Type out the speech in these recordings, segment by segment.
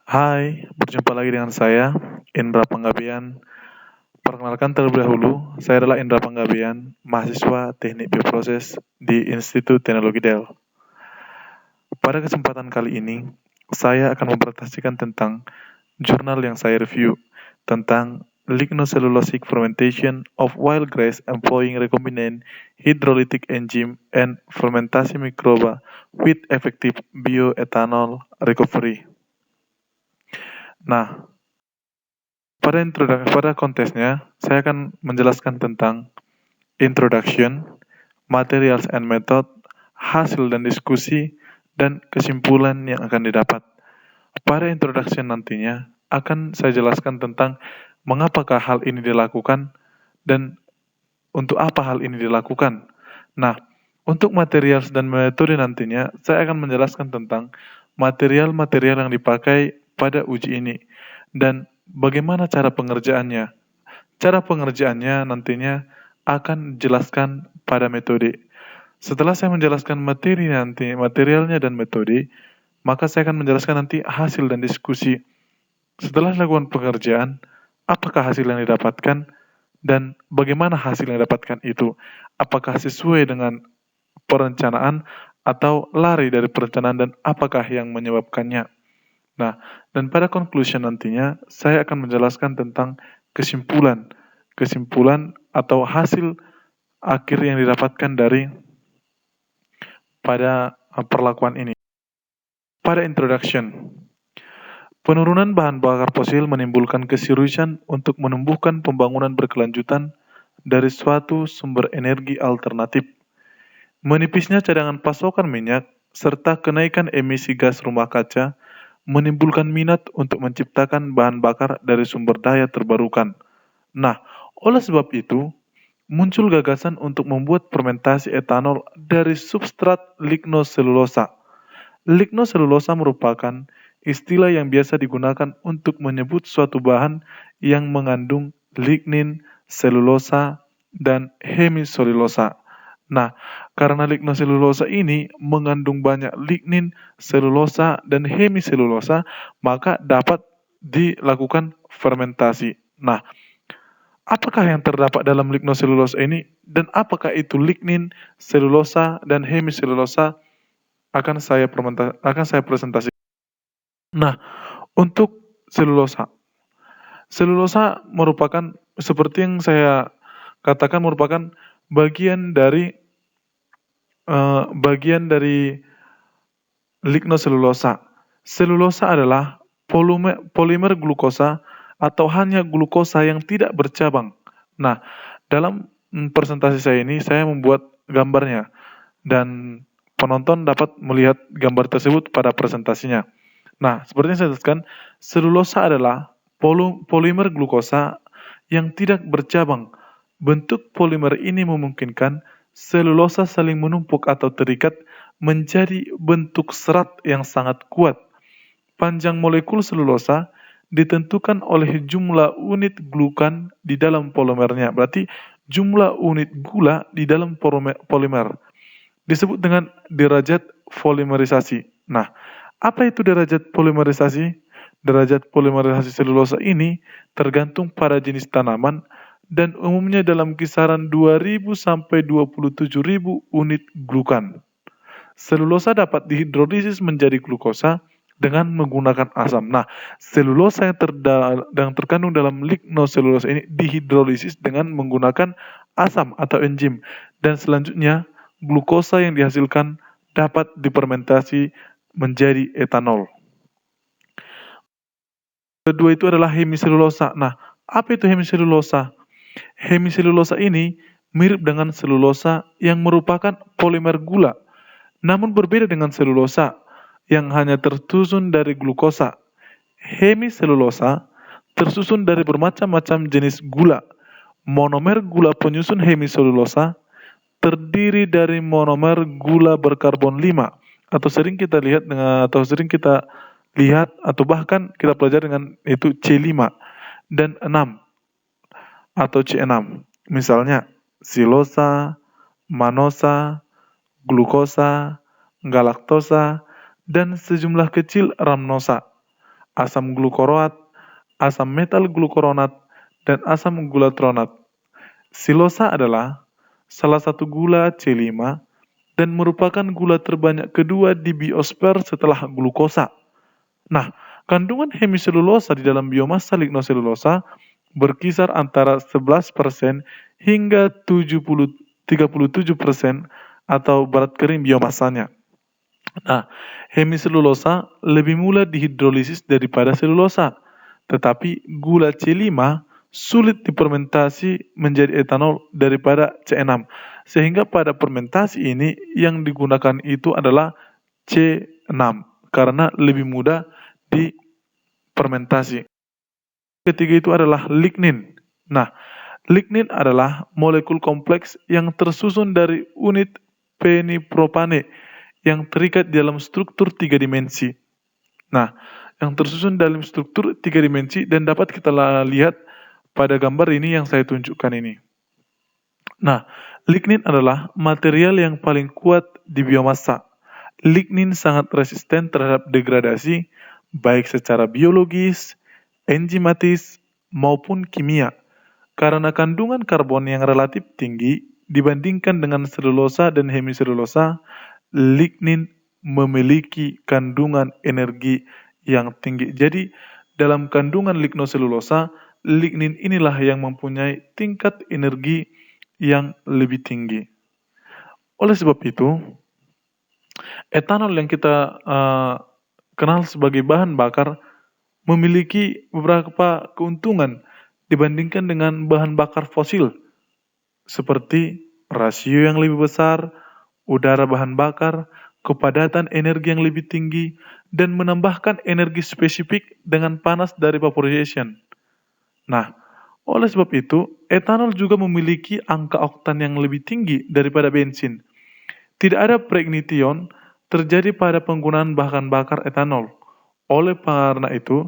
Hai, berjumpa lagi dengan saya, Indra Panggabean. Perkenalkan terlebih dahulu, saya adalah Indra Panggabean, mahasiswa Teknik Bioproses di Institut Teknologi Del. Pada kesempatan kali ini, saya akan mempresentasikan tentang jurnal yang saya review tentang lignocellulosic fermentation of wild grass employing recombinant hydrolytic enzyme and fermentasi mikroba with effective bioethanol recovery. Nah, pada konteksnya, saya akan menjelaskan tentang introduction, materials and method, hasil dan diskusi, dan kesimpulan yang akan didapat. Pada introduction nantinya, akan saya jelaskan tentang mengapakah hal ini dilakukan dan untuk apa hal ini dilakukan. Nah, untuk materials dan metode nantinya, saya akan menjelaskan tentang material-material yang dipakai pada uji ini dan bagaimana cara pengerjaannya. Cara pengerjaannya nantinya akan dijelaskan pada metode. Setelah saya menjelaskan materialnya dan metode, maka saya akan menjelaskan nanti hasil dan diskusi. Setelah dilakukan pengerjaan, apakah hasil yang didapatkan dan bagaimana hasil yang didapatkan itu? Apakah sesuai dengan perencanaan atau lari dari perencanaan dan apakah yang menyebabkannya? Nah, dan pada conclusion nantinya, saya akan menjelaskan tentang kesimpulan. Kesimpulan atau hasil akhir yang didapatkan dari pada perlakuan ini. Pada introduction, penurunan bahan bakar fosil menimbulkan keseriusan untuk menumbuhkan pembangunan berkelanjutan dari suatu sumber energi alternatif. Menipisnya cadangan pasokan minyak serta kenaikan emisi gas rumah kaca menimbulkan minat untuk menciptakan bahan bakar dari sumber daya terbarukan. Nah, oleh sebab itu, muncul gagasan untuk membuat fermentasi etanol dari substrat lignoselulosa. Lignoselulosa merupakan istilah yang biasa digunakan untuk menyebut suatu bahan yang mengandung lignin, selulosa, dan hemiselulosa. Nah, karena lignoselulosa ini mengandung banyak lignin, selulosa, dan hemiselulosa, maka dapat dilakukan fermentasi. Nah, apakah yang terdapat dalam lignoselulosa ini dan apakah itu lignin, selulosa, dan hemiselulosa akan saya presentasikan. Nah, untuk selulosa. Selulosa merupakan seperti yang saya katakan merupakan bagian dari lignoselulosa. Selulosa adalah polimer glukosa atau hanya glukosa yang tidak bercabang. Nah, dalam presentasi saya ini saya membuat gambarnya dan penonton dapat melihat gambar tersebut pada presentasinya. Nah, seperti yang saya jelaskan, selulosa adalah polimer glukosa yang tidak bercabang. Bentuk polimer ini memungkinkan selulosa saling menumpuk atau terikat menjadi bentuk serat yang sangat kuat. Panjang molekul selulosa ditentukan oleh jumlah unit glukan di dalam polimernya. Berarti jumlah unit gula di dalam polimer. Disebut dengan derajat polimerisasi. Nah, apa itu derajat polimerisasi? Derajat polimerisasi selulosa ini tergantung pada jenis tanaman dan umumnya dalam kisaran 2000 sampai 27.000 unit glukan. Selulosa dapat dihidrolisis menjadi glukosa dengan menggunakan asam. Nah, selulosa yang terkandung dalam lignoselulosa ini dihidrolisis dengan menggunakan asam atau enzim. Dan selanjutnya, glukosa yang dihasilkan dapat difermentasi menjadi etanol. Kedua itu adalah hemiselulosa. Nah, apa itu hemiselulosa? Hemiselulosa ini mirip dengan selulosa yang merupakan polimer gula, namun berbeda dengan selulosa yang hanya tersusun dari glukosa. Hemiselulosa tersusun dari bermacam-macam jenis gula. Monomer gula penyusun hemiselulosa terdiri dari monomer gula berkarbon 5 atau sering kita lihat atau bahkan kita pelajari dengan itu C5 dan 6 atau C6. Misalnya silosa, manosa, glukosa, galaktosa, dan sejumlah kecil ramnosa. asam glukoroat, asam metal glukuronat, dan asam gulatronat. Silosa adalah salah satu gula C5 dan merupakan gula terbanyak kedua di biosfer setelah glukosa. Nah, kandungan hemiselulosa di dalam biomassa lignoselulosa berkisar antara 11% hingga 37% atau berat kering biomassanya. Nah, hemiselulosa lebih mudah dihidrolisis daripada selulosa, tetapi gula C5 sulit difermentasi menjadi etanol daripada C6, sehingga pada fermentasi ini yang digunakan itu adalah C6 karena lebih mudah difermentasi. Ketiga itu adalah lignin. Nah, lignin adalah molekul kompleks yang tersusun dari unit penipropane yang terikat dalam struktur 3 dimensi. Nah, yang tersusun dalam struktur 3 dimensi dan dapat kita lihat pada gambar ini yang saya tunjukkan ini. Nah, lignin adalah material yang paling kuat di biomassa. Lignin sangat resisten terhadap degradasi, baik secara biologis, enzimatis, maupun kimia. Karena kandungan karbon yang relatif tinggi dibandingkan dengan selulosa dan hemiselulosa, lignin memiliki kandungan energi yang tinggi. Jadi, dalam kandungan lignoselulosa, lignin inilah yang mempunyai tingkat energi yang lebih tinggi. Oleh sebab itu, etanol yang kita kenal sebagai bahan bakar memiliki beberapa keuntungan dibandingkan dengan bahan bakar fosil, seperti rasio yang lebih besar, udara bahan bakar, kepadatan energi yang lebih tinggi, dan menambahkan energi spesifik dengan panas dari vaporization. Nah, oleh sebab itu, etanol juga memiliki angka oktan yang lebih tinggi daripada bensin. Tidak ada preignition terjadi pada penggunaan bahan bakar etanol. Oleh karena itu,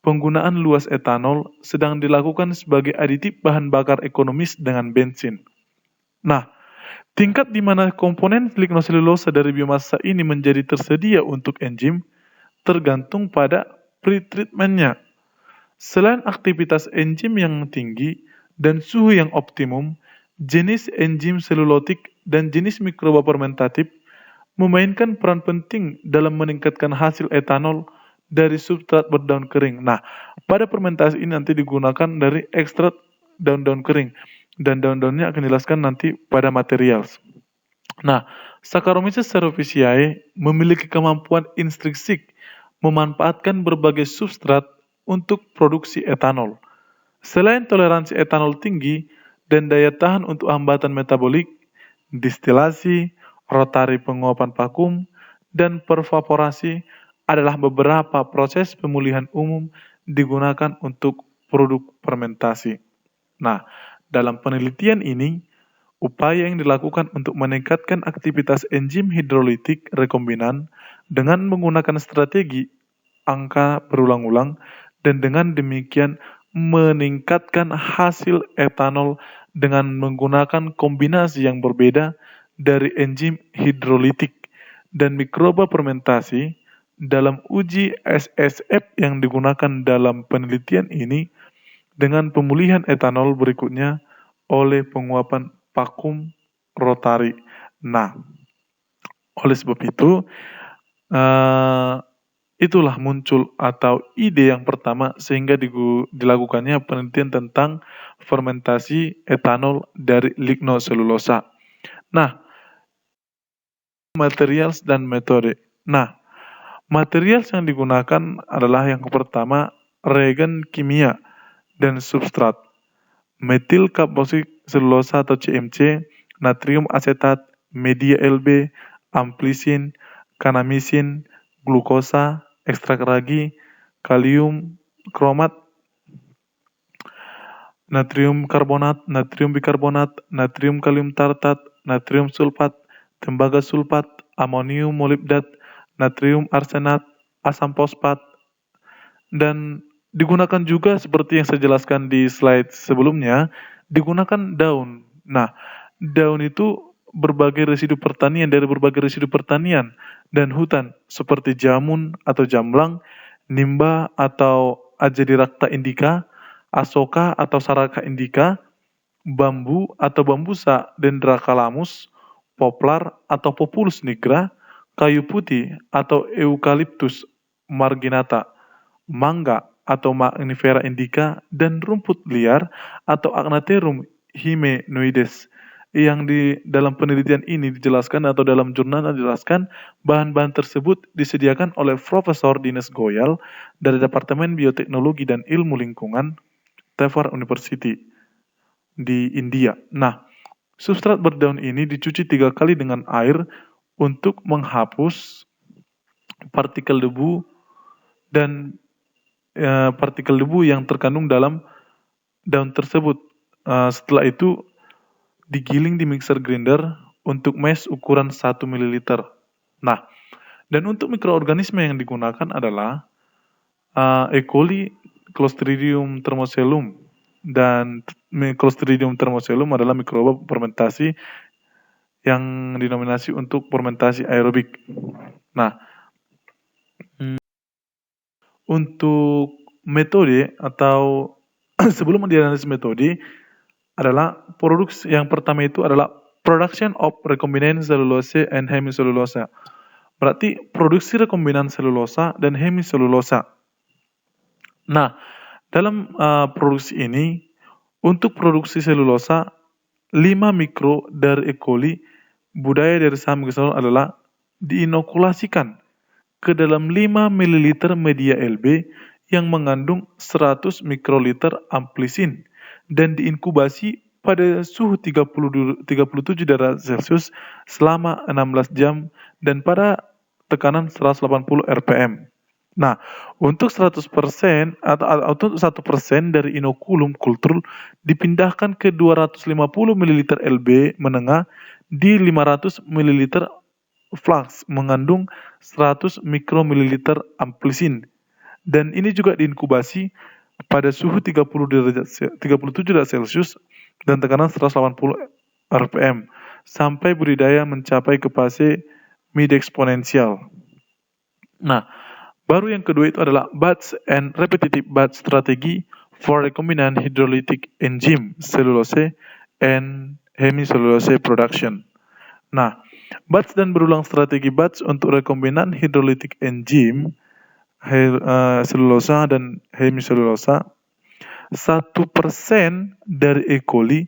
penggunaan luas etanol sedang dilakukan sebagai aditif bahan bakar ekonomis dengan bensin. Nah, tingkat di mana komponen lignoselulosa dari biomassa ini menjadi tersedia untuk enzim tergantung pada pretreatmentnya. Selain aktivitas enzim yang tinggi dan suhu yang optimum, jenis enzim selulotik dan jenis mikroba fermentatif memainkan peran penting dalam meningkatkan hasil etanol dari substrat berdaun kering. Nah, pada fermentasi ini nanti digunakan dari ekstrak daun-daun kering dan daun-daunnya akan dijelaskan nanti pada material. Nah, Saccharomyces cerevisiae memiliki kemampuan intrinsik memanfaatkan berbagai substrat untuk produksi etanol. Selain toleransi etanol tinggi dan daya tahan untuk hambatan metabolik, distilasi, rotari penguapan vakum, dan pervaporasi adalah beberapa proses pemulihan umum digunakan untuk produk fermentasi. Nah, dalam penelitian ini, upaya yang dilakukan untuk meningkatkan aktivitas enzim hidrolitik rekombinan dengan menggunakan strategi angka berulang-ulang dan dengan demikian meningkatkan hasil etanol dengan menggunakan kombinasi yang berbeda dari enzim hidrolitik dan mikroba fermentasi. Dalam uji SSF yang digunakan dalam penelitian ini dengan pemulihan etanol berikutnya oleh penguapan vakum rotari. Nah, oleh sebab itu, itulah muncul atau ide yang pertama sehingga dilakukannya penelitian tentang fermentasi etanol dari lignoselulosa. Nah, materials dan metode. Nah, materials yang digunakan adalah yang pertama reagen kimia dan substrat. Metil karboksi selulosa atau CMC, natrium asetat, media LB, amplisin, kanamisin, glukosa, ekstrak ragi, kalium kromat, natrium karbonat, natrium bikarbonat, natrium kalium tartat, natrium sulfat, tembaga sulfat, amonium molibdat, natrium arsenat, asam fosfat, dan digunakan juga seperti yang saya jelaskan di slide sebelumnya, digunakan daun. Nah, daun itu berbagai residu pertanian dari berbagai residu pertanian dan hutan seperti jamun atau jamblang Nimba atau Azadirachta indica, Asoka atau Saraka indica, bambu atau bambusa Dendrocalamus, poplar atau Populus nigra, kayu putih atau Eucalyptus marginata, mangga atau Magnifera indica, dan rumput liar atau Agnaterum hymenoides. Yang di dalam penelitian ini dijelaskan atau dalam jurnal dijelaskan bahan-bahan tersebut disediakan oleh Profesor Dines Goyal dari Departemen Bioteknologi dan Ilmu Lingkungan Tewar University di India. Nah, substrat berdaun ini dicuci 3 kali dengan air untuk menghapus partikel debu dan partikel debu yang terkandung dalam daun tersebut. Setelah itu digiling di mixer grinder untuk mash ukuran 1 ml. Nah, dan untuk mikroorganisme yang digunakan adalah E. coli, Clostridium thermocelum, dan Clostridium thermocelum adalah mikroba fermentasi yang dinominasi untuk fermentasi aerobik. Nah, untuk metode atau sebelum dianalisis metode adalah produksi yang pertama itu adalah production of recombinant cellulose and hemicellulose. Berarti produksi rekombinan selulosa dan hemiselulosa. Nah, dalam produksi ini untuk produksi selulosa 5 mikro dari E. coli budaya dari saham adalah diinokulasikan ke dalam 5 ml media LB yang mengandung 100 mikroliter amplisin dan diinkubasi pada suhu 37 derajat Celcius selama 16 jam dan pada tekanan 180 rpm. Nah, untuk 100% atau 1% dari inokulum kultur dipindahkan ke 250 ml LB menengah di 500 ml flask mengandung 100 mikromililiter amplisin dan ini juga diinkubasi pada suhu 37 derajat Celcius dan tekanan 180 rpm sampai budidaya mencapai ke fase mid eksponensial. Nah, baru yang kedua itu adalah batch and repetitive batch strategy for recombinant hydrolytic enzyme cellulose and hemicellulose production. Nah, batch dan berulang strategi batch untuk rekombinan hydrolytic enzyme selulosa dan hemiselulosa. 1% dari E. coli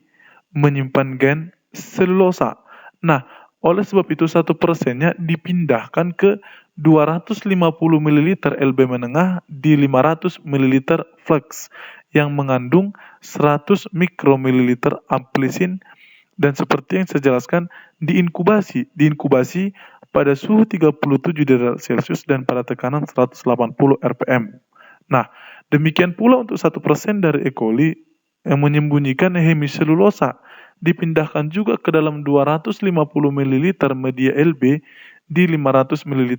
menyimpan gen selulosa. Nah, oleh sebab itu 1%-nya dipindahkan ke 250 ml LB menengah di 500 ml flex yang mengandung 100 mikromililiter amplisin dan seperti yang saya jelaskan diinkubasi pada suhu 37 derajat Celcius dan pada tekanan 180 rpm. Nah, demikian pula untuk 1% dari E. coli yang menyembunyikan hemiselulosa dipindahkan juga ke dalam 250 ml media LB di 500 ml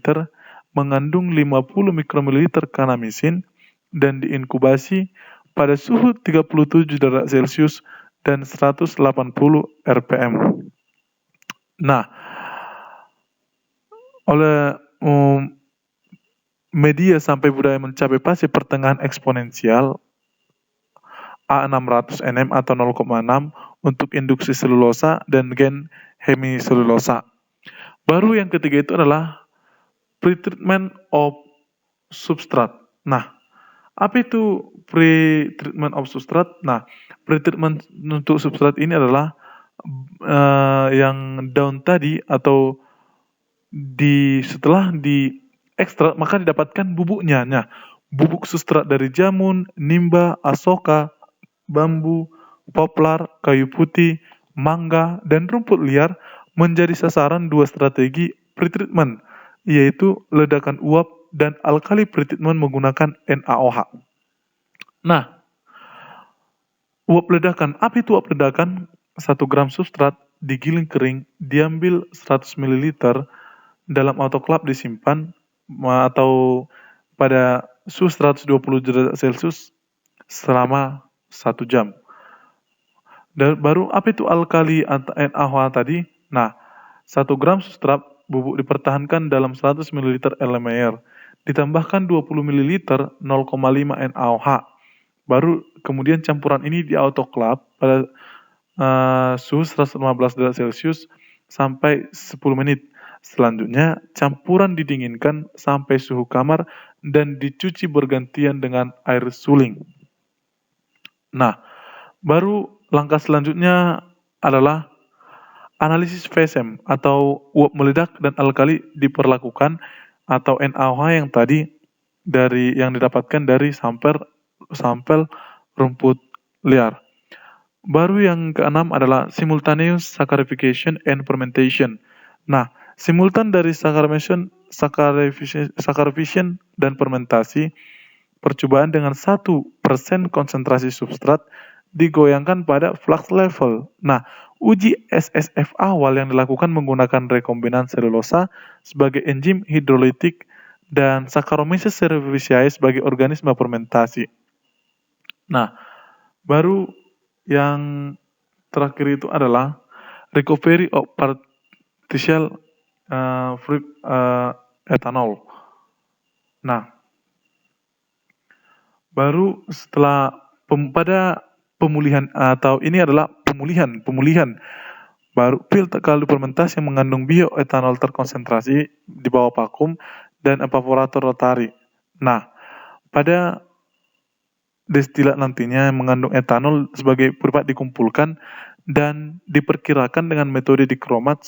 mengandung 50 mikromililiter kanamisin dan diinkubasi pada suhu 37 derajat Celcius dan 180 rpm. Nah, oleh media sampai budaya mencapai fase pertengahan eksponensial A600 nm atau 0,6 untuk induksi selulosa dan gen hemiselulosa. Baru yang ketiga itu adalah pretreatment of substrat. Nah, apa itu pretreatment of substrat? Nah, pretreatment untuk substrat ini adalah yang daun tadi atau setelah diekstrak maka didapatkan bubuknya. Nah, bubuk substrat dari jamun, nimba, asoka, bambu, poplar, kayu putih, mangga, dan rumput liar menjadi sasaran 2 strategi pretreatment, yaitu ledakan uap dan alkali pretreatment menggunakan NaOH. Nah, uap ledakan. Apa itu uap ledakan? 1 gram substrat digiling kering, diambil 100 ml dalam autoclave disimpan atau pada suhu 120 derajat Celcius selama 1 jam. Dan baru apa itu alkali NaOH tadi? Nah, 1 gram substrat bubuk dipertahankan dalam 100 ml air ditambahkan 20 ml 0,5 NaOH. Baru kemudian campuran ini di autoclave pada suhu 115 derajat Celcius sampai 10 menit. Selanjutnya, campuran didinginkan sampai suhu kamar dan dicuci bergantian dengan air suling. Nah, baru langkah selanjutnya adalah analisis VSM atau uap meledak dan alkali diperlakukan atau NaOH yang tadi yang didapatkan dari sampel rumput liar. Baru yang keenam adalah simultaneous saccharification and fermentation. Nah, simultan dari saccharification dan fermentasi, percobaan dengan 1% konsentrasi substrat digoyangkan pada flux level. Nah, uji SSF awal yang dilakukan menggunakan rekombinan selulosa sebagai enzim hidrolitik dan Saccharomyces cerevisiae sebagai organisme fermentasi. Nah, baru yang terakhir itu adalah recovery of partial fruit ethanol. Nah, baru setelah pada pemulihan atau ini adalah pemulihan baru pil kaldu fermentasi yang mengandung bioetanol terkonsentrasi di bawah vakum dan evaporator rotari. Nah, pada destilat nantinya yang mengandung etanol sebagai berupa dikumpulkan dan diperkirakan dengan metode dikromat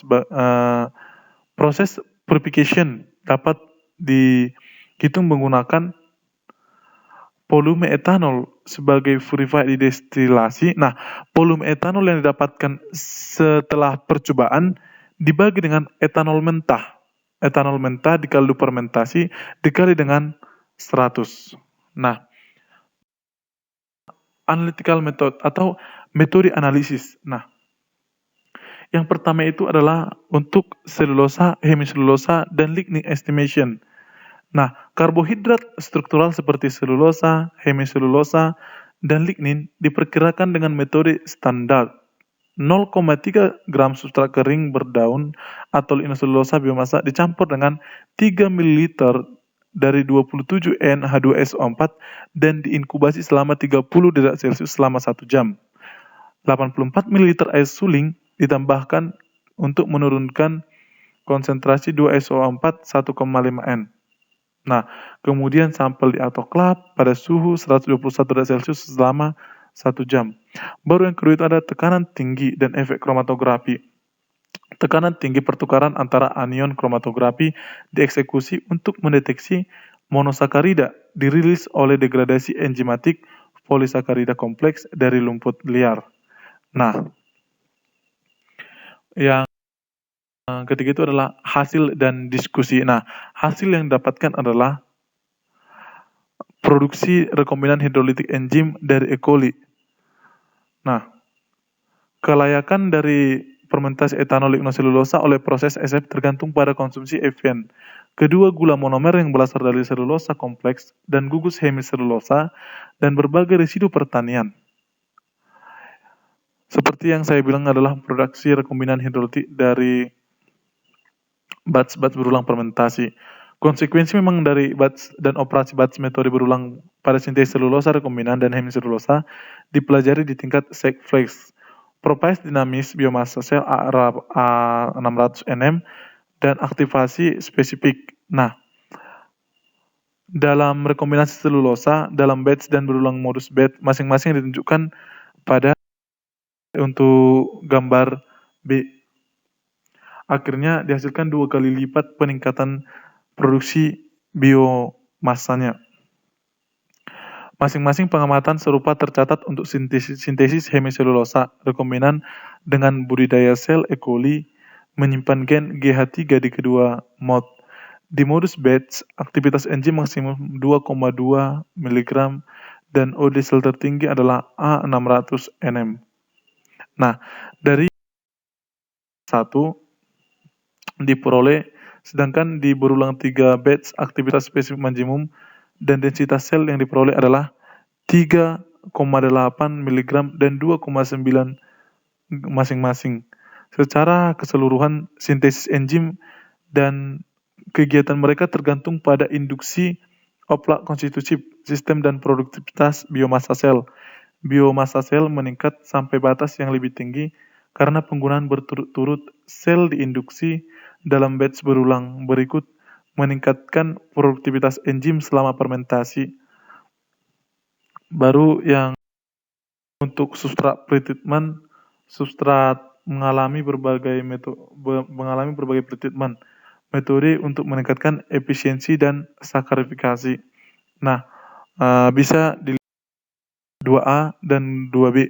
proses purification dapat dihitung menggunakan volume etanol sebagai purified destilasi. Nah, volume etanol yang didapatkan setelah percobaan dibagi dengan etanol mentah. Etanol mentah di kaldu fermentasi dikali dengan 100. Nah, analytical method atau metode analisis. Nah, yang pertama itu adalah untuk selulosa, hemiselulosa, dan lignin estimation. Nah, karbohidrat struktural seperti selulosa, hemiselulosa, dan lignin diperkirakan dengan metode standar 0,3 gram substrat kering berdaun atau lignoselulosa biomasa dicampur dengan 3 ml dari 27 N-H2SO4 dan diinkubasi selama 30 derajat Celcius selama 1 jam. 84 ml air suling ditambahkan untuk menurunkan konsentrasi 2SO4 1,5 N. Nah, kemudian sampel di autoclave pada suhu 121 derajat Celcius selama 1 jam. Baru yang kedua itu ada tekanan tinggi dan efek kromatografi. Tekanan tinggi pertukaran antara anion kromatografi dieksekusi untuk mendeteksi monosakarida dirilis oleh degradasi enzimatik polisakarida kompleks dari lumpur liar. Nah, yang ketiga itu adalah hasil dan diskusi. Nah, hasil yang didapatkan adalah produksi rekombinan hidrolitik enzim dari E. coli. Nah, kelayakan dari fermentasi etanol lignoselulosa oleh proses SF tergantung pada konsumsi Evian. Kedua gula monomer yang berasal dari selulosa kompleks dan gugus hemiselulosa dan berbagai residu pertanian. Seperti yang saya bilang adalah produksi rekombinan hidrolitik dari batch berulang fermentasi. Konsekuensi memang dari batch dan operasi batch metode berulang pada sintesis selulosa rekombinan dan hemiselulosa dipelajari di tingkat Seg-Flex. Properties dinamis biomasa sel A600 Nm dan aktivasi spesifik. Nah, dalam rekombinasi selulosa, dalam batch dan berulang modus batch, masing-masing ditunjukkan pada untuk gambar B. Akhirnya dihasilkan 2 kali lipat peningkatan produksi biomasanya. Masing-masing pengamatan serupa tercatat untuk sintesis hemiselulosa rekombinan dengan budidaya sel E. coli menyimpan gen GH3 di kedua mod. Di modus batch, aktivitas enzim maksimum 2,2 mg dan OD sel tertinggi adalah A600 Nm. Nah, dari 1 diperoleh, sedangkan di berulang 3 batch aktivitas spesifik maksimum dan densitas sel yang diperoleh adalah 3,8 mg dan 2,9 masing-masing. Secara keseluruhan, sintesis enzim dan kegiatan mereka tergantung pada induksi oplak konstitusi sistem dan produktivitas biomasa sel. Biomasa sel meningkat sampai batas yang lebih tinggi karena penggunaan berturut-turut sel diinduksi dalam batch berulang berikut meningkatkan produktivitas enzim selama fermentasi. Baru yang untuk substrat pretreatment, substrat mengalami berbagai pretreatment, metode untuk meningkatkan efisiensi dan sakarifikasi. Nah, bisa di 2A dan 2B.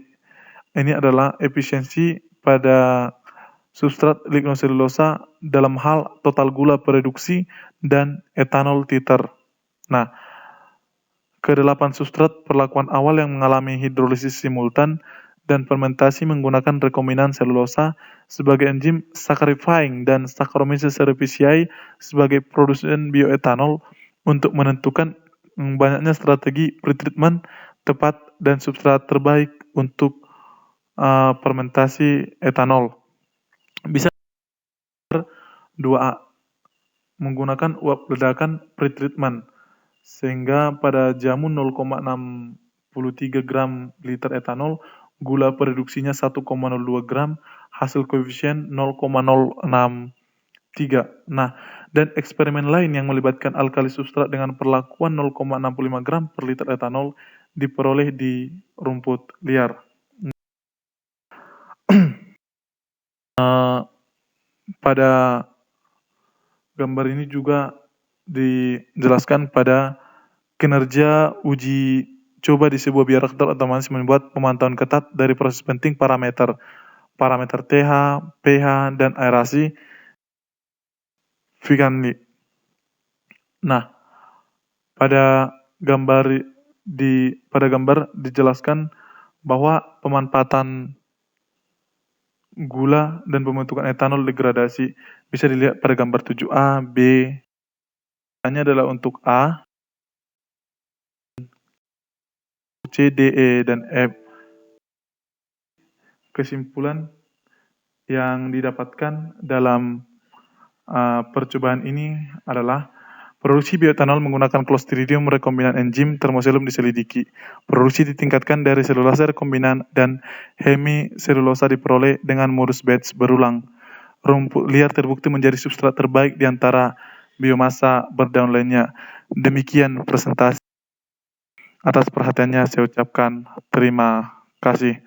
Ini adalah efisiensi pada substrat lignoselulosa dalam hal total gula produksi dan etanol titer. Nah, ke-8 substrat perlakuan awal yang mengalami hidrolisis simultan dan fermentasi menggunakan rekombinan selulosa sebagai enzim saccharifying dan Saccharomyces cerevisiae sebagai produsen bioetanol untuk menentukan banyaknya strategi pretreatment tepat dan substrat terbaik untuk fermentasi etanol. Bisa 2A menggunakan uap ledakan pretreatment sehingga pada jamu 0,63 gram liter etanol, gula produksinya 1,02 gram, hasil koefisien 0,063. Nah, dan eksperimen lain yang melibatkan alkali substrat dengan perlakuan 0,65 gram per liter etanol diperoleh di rumput liar. Pada gambar ini juga dijelaskan pada kinerja uji coba di sebuah bioreaktor otomatis membuat pemantauan ketat dari proses penting parameter TH, pH, dan aerasi Vicanli. Nah, pada gambar dijelaskan bahwa pemanfaatan gula dan pembentukan etanol degradasi bisa dilihat pada gambar 7A, B. Hanya adalah untuk A, C, D, E, dan F. Kesimpulan yang didapatkan dalam percobaan ini adalah produksi bioetanol menggunakan Clostridium rekombinan enzim termoselum diselidiki. Produksi ditingkatkan dari selulosa rekombinan dan hemiselulosa diperoleh dengan modus batch berulang. Rumput liar terbukti menjadi substrat terbaik di antara biomasa berdaun lainnya. Demikian presentasi. Atas perhatiannya saya ucapkan terima kasih.